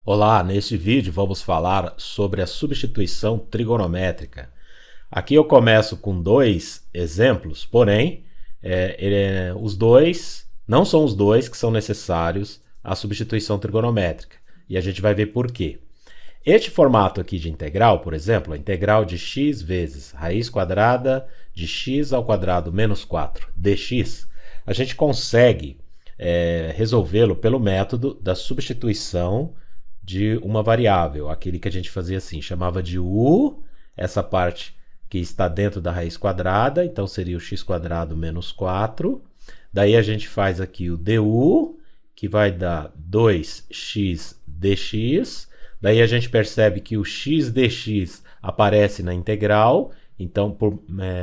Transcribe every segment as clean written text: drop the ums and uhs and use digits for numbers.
Olá, neste vídeo vamos falar sobre a substituição trigonométrica. Aqui eu começo com dois exemplos, porém, os dois não são os dois que são necessários à substituição trigonométrica. E a gente vai ver por quê. Este formato aqui de integral, por exemplo, a integral de x vezes raiz quadrada de x ao quadrado menos 4 dx, a gente consegue resolvê-lo pelo método da substituição de uma variável, aquele que a gente fazia assim, chamava de u, essa parte que está dentro da raiz quadrada, então seria o x quadrado menos 4. Daí a gente faz aqui o du, que vai dar 2x dx. Daí a gente percebe que o x dx aparece na integral, então por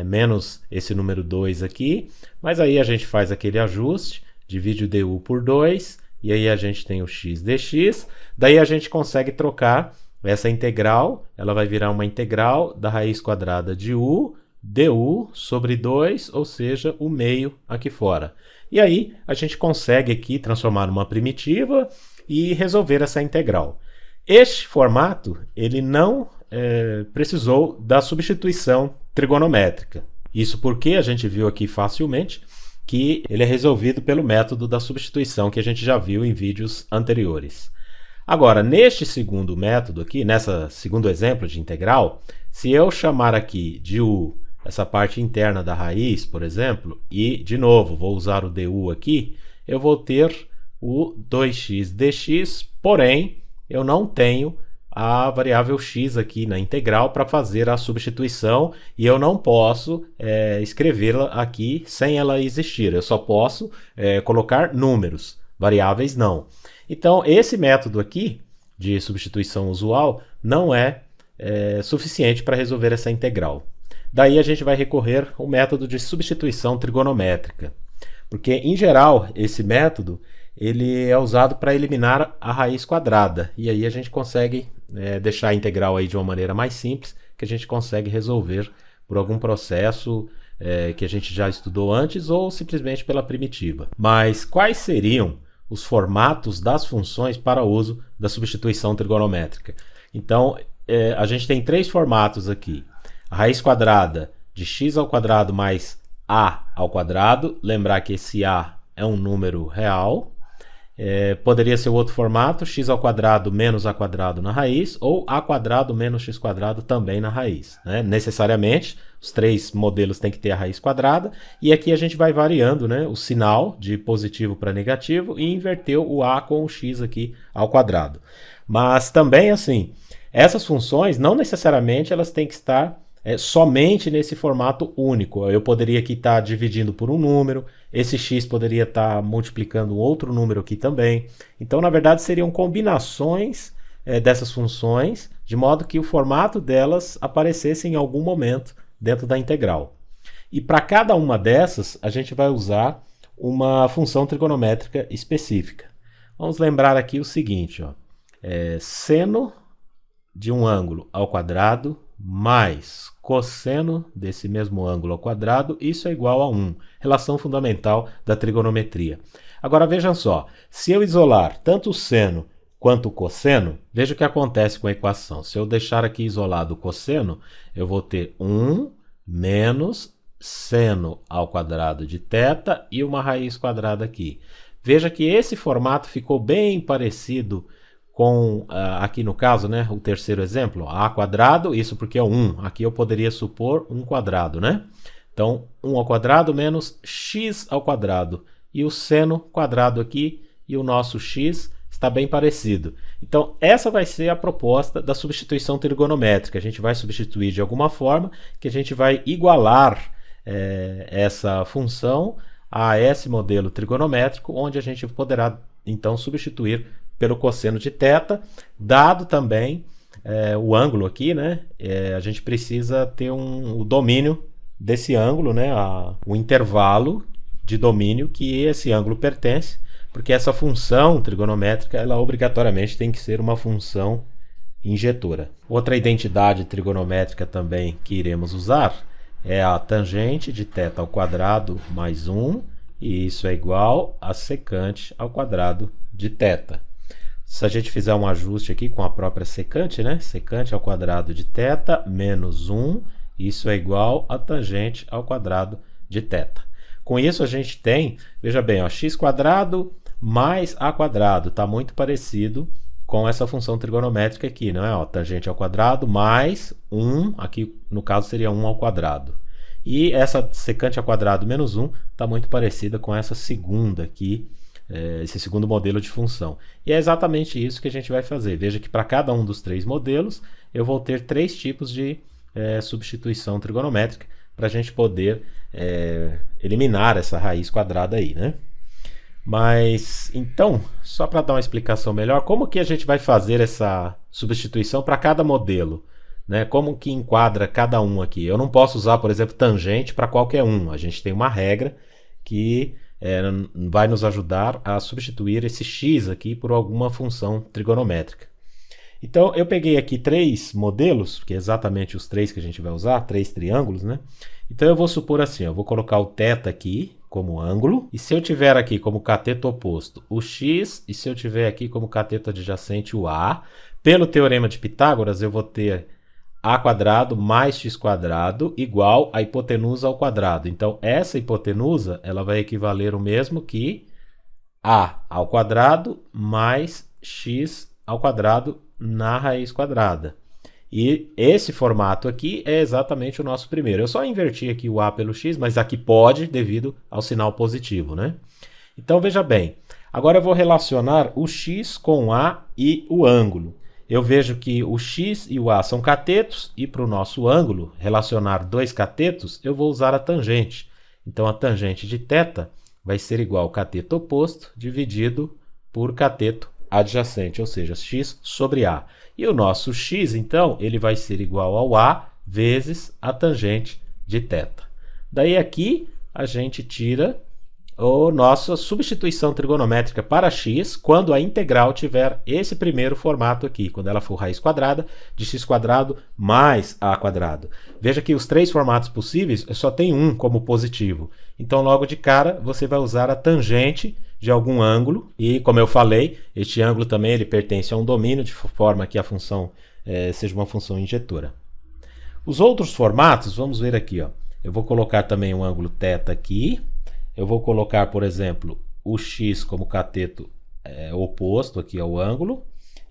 menos esse número 2 aqui. Mas aí a gente faz aquele ajuste, divide o du por 2, e aí a gente tem o x dx. Daí a gente consegue trocar essa integral, ela vai virar uma integral da raiz quadrada de u, du sobre 2, ou seja, o meio aqui fora. E aí a gente consegue aqui transformar numa primitiva e resolver essa integral. Este formato, ele não precisou da substituição trigonométrica. Isso porque a gente viu aqui facilmente que ele é resolvido pelo método da substituição que a gente já viu em vídeos anteriores. Agora, neste segundo método aqui, nesse segundo exemplo de integral, se eu chamar aqui de u essa parte interna da raiz, por exemplo, e, de novo, vou usar o du aqui, eu vou ter o 2x dx, porém, eu não tenho a variável x aqui na integral para fazer a substituição e eu não posso escrevê-la aqui sem ela existir. Eu só posso colocar números, variáveis não. Então, esse método aqui de substituição usual não é suficiente para resolver essa integral. Daí a gente vai recorrer ao método de substituição trigonométrica, porque, em geral, esse método ele é usado para eliminar a raiz quadrada, e aí a gente consegue deixar a integral aí de uma maneira mais simples, que a gente consegue resolver por algum processo que a gente já estudou antes ou simplesmente pela primitiva. Mas quais seriam os formatos das funções para o uso da substituição trigonométrica? Então, a gente tem três formatos aqui. A raiz quadrada de x ao quadrado mais a ao quadrado. Lembrar que esse a é um número real. Poderia ser o outro formato, x ao quadrado menos a quadrado na raiz, ou a quadrado menos x quadrado também na raiz. Necessariamente, os três modelos têm que ter a raiz quadrada, e aqui a gente vai variando o sinal de positivo para negativo e inverteu o a com o x aqui ao quadrado. Mas também assim, essas funções não necessariamente elas têm que estar somente nesse formato único. Eu poderia aqui estar dividindo por um número, esse x poderia estar multiplicando um outro número aqui também. Então, na verdade, seriam combinações dessas funções, de modo que o formato delas aparecesse em algum momento dentro da integral. E para cada uma dessas, a gente vai usar uma função trigonométrica específica. Vamos lembrar aqui o seguinte, seno de um ângulo ao quadrado mais cosseno desse mesmo ângulo ao quadrado, isso é igual a 1. Relação fundamental da trigonometria. Agora vejam só, se eu isolar tanto o seno quanto o cosseno, veja o que acontece com a equação. Se eu deixar aqui isolado o cosseno, eu vou ter 1 menos seno ao quadrado de θ e uma raiz quadrada aqui. Veja que esse formato ficou bem parecido com, aqui no caso, o terceiro exemplo, a quadrado, isso porque é 1. Aqui eu poderia supor 1 quadrado, Então, 1 ao quadrado menos x ao quadrado. E o seno quadrado aqui e o nosso x está bem parecido. Então, essa vai ser a proposta da substituição trigonométrica. A gente vai substituir de alguma forma que a gente vai igualar essa função a esse modelo trigonométrico, onde a gente poderá, então, substituir pelo cosseno de θ, dado também o ângulo aqui, a gente precisa ter o domínio desse ângulo, o intervalo de domínio que esse ângulo pertence, porque essa função trigonométrica, ela obrigatoriamente tem que ser uma função injetora. Outra identidade trigonométrica também que iremos usar é a tangente de θ ao quadrado mais 1, e isso é igual a secante ao quadrado de θ. Se a gente fizer um ajuste aqui com a própria secante, né? Secante ao quadrado de θ menos 1, isso é igual a tangente ao quadrado de θ. Com isso a gente tem, veja bem, ó, x quadrado mais a quadrado, está muito parecido com essa função trigonométrica aqui, não é? Ó, tangente ao quadrado mais 1, aqui no caso seria 1 ao quadrado. E essa secante ao quadrado menos 1 está muito parecida com essa segunda aqui, esse segundo modelo de função. E é exatamente isso que a gente vai fazer. Veja que para cada um dos três modelos eu vou ter três tipos de substituição trigonométrica para a gente poder eliminar essa raiz quadrada aí, né? Mas, então, só para dar uma explicação melhor, como que a gente vai fazer essa substituição para cada modelo? Né? Como que enquadra cada um aqui? Eu não posso usar, por exemplo, tangente para qualquer um. A gente tem uma regra que vai nos ajudar a substituir esse x aqui por alguma função trigonométrica. Então, eu peguei aqui três modelos, que é exatamente os três que a gente vai usar, três triângulos, né? Então, eu vou supor assim, eu vou colocar o θ aqui como ângulo, e se eu tiver aqui como cateto oposto o x, e se eu tiver aqui como cateto adjacente o a, pelo teorema de Pitágoras, eu vou ter a quadrado mais x quadrado igual a hipotenusa ao quadrado. Então, essa hipotenusa ela vai equivaler o mesmo que a ao quadrado mais x ao quadrado na raiz quadrada. E esse formato aqui é exatamente o nosso primeiro. Eu só inverti aqui o a pelo x, mas aqui pode devido ao sinal positivo, né? Então, veja bem. Agora eu vou relacionar o x com o a e o ângulo. Eu vejo que o x e o a são catetos, e para o nosso ângulo, relacionar dois catetos, eu vou usar a tangente. Então, a tangente de θ vai ser igual ao cateto oposto dividido por cateto adjacente, ou seja, x sobre a. E o nosso x, então, ele vai ser igual ao a vezes a tangente de θ. Daí aqui a gente tira a nossa substituição trigonométrica para x quando a integral tiver esse primeiro formato aqui, quando ela for raiz quadrada de x quadrado mais a quadrado. Veja que os três formatos possíveis só tem um como positivo. Então, logo de cara, você vai usar a tangente de algum ângulo, e como eu falei, este ângulo também ele pertence a um domínio, de forma que a função seja uma função injetora. Os outros formatos, vamos ver aqui, ó. Eu vou colocar também um ângulo θ aqui, eu vou colocar, por exemplo, o x como cateto oposto aqui ao ângulo,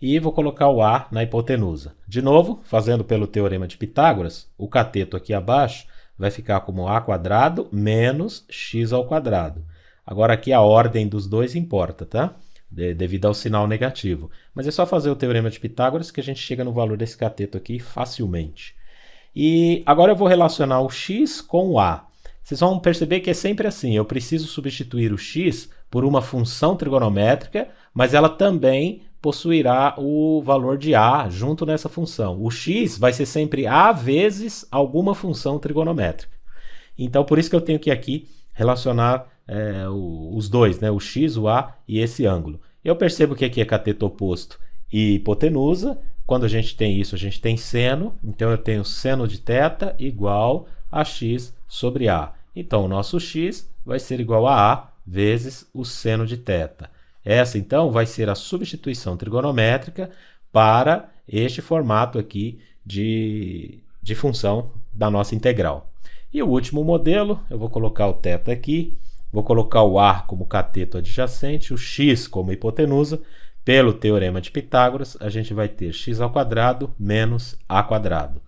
e vou colocar o a na hipotenusa. De novo, fazendo pelo teorema de Pitágoras, o cateto aqui abaixo vai ficar como a quadrado menos x ao quadrado. Agora aqui a ordem dos dois importa, tá? Devido ao sinal negativo. Mas é só fazer o teorema de Pitágoras que a gente chega no valor desse cateto aqui facilmente. E agora eu vou relacionar o x com o a. Vocês vão perceber que é sempre assim. Eu preciso substituir o x por uma função trigonométrica, mas ela também possuirá o valor de a junto nessa função. O x vai ser sempre a vezes alguma função trigonométrica. Então, por isso que eu tenho que aqui relacionar os dois, né? O x, o a e esse ângulo. Eu percebo que aqui é cateto oposto e hipotenusa. Quando a gente tem isso, a gente tem seno. Então, eu tenho seno de θ igual a x sobre a. Então, o nosso x vai ser igual a a vezes o seno de θ. Essa, então, vai ser a substituição trigonométrica para este formato aqui de função da nossa integral. E o último modelo, eu vou colocar o θ aqui, vou colocar o a como cateto adjacente, o x como hipotenusa. Pelo teorema de Pitágoras, a gente vai ter x ao quadrado menos a quadrado.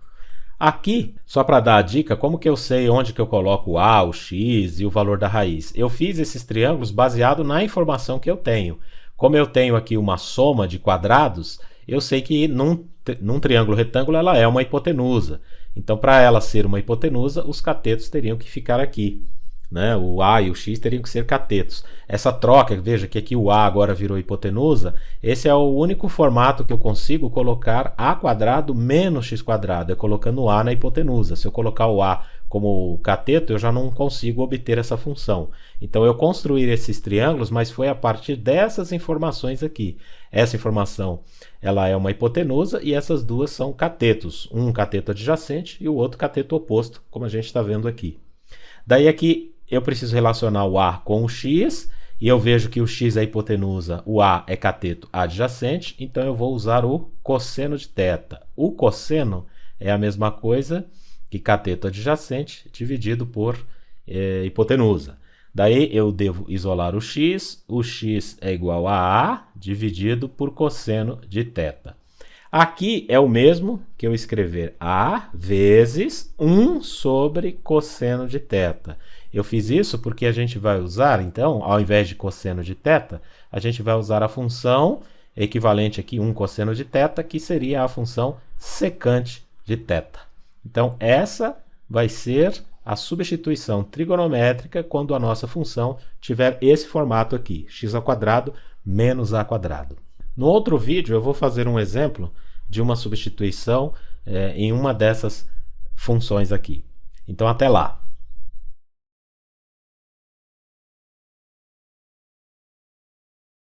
Aqui, só para dar a dica, como que eu sei onde que eu coloco o a, o x e o valor da raiz? Eu fiz esses triângulos baseado na informação que eu tenho. Como eu tenho aqui uma soma de quadrados, eu sei que num triângulo retângulo ela é uma hipotenusa. Então, para ela ser uma hipotenusa, os catetos teriam que ficar aqui, né? O a e o x teriam que ser catetos. Essa troca, veja que aqui o a agora virou hipotenusa, esse é o único formato que eu consigo colocar a quadrado menos x quadrado, é colocando o a na hipotenusa. Se eu colocar o a como cateto, eu já não consigo obter essa função. Então, eu construí esses triângulos, mas foi a partir dessas informações aqui. Essa informação ela é uma hipotenusa e essas duas são catetos. Um cateto adjacente e o outro cateto oposto, como a gente está vendo aqui. Daí aqui eu preciso relacionar o a com o x e eu vejo que o x é a hipotenusa, o A é cateto adjacente, então eu vou usar o cosseno de θ. O cosseno é a mesma coisa que cateto adjacente dividido por hipotenusa. Daí eu devo isolar o x é igual a A dividido por cosseno de θ. Aqui é o mesmo que eu escrever A vezes 1 sobre cosseno de θ. Eu fiz isso porque a gente vai usar, então, ao invés de cosseno de θ, a gente vai usar a função equivalente aqui, 1 cosseno de θ, que seria a função secante de θ. Então, essa vai ser a substituição trigonométrica quando a nossa função tiver esse formato aqui, x² menos a². No outro vídeo, eu vou fazer um exemplo de uma substituição em uma dessas funções aqui. Então, até lá!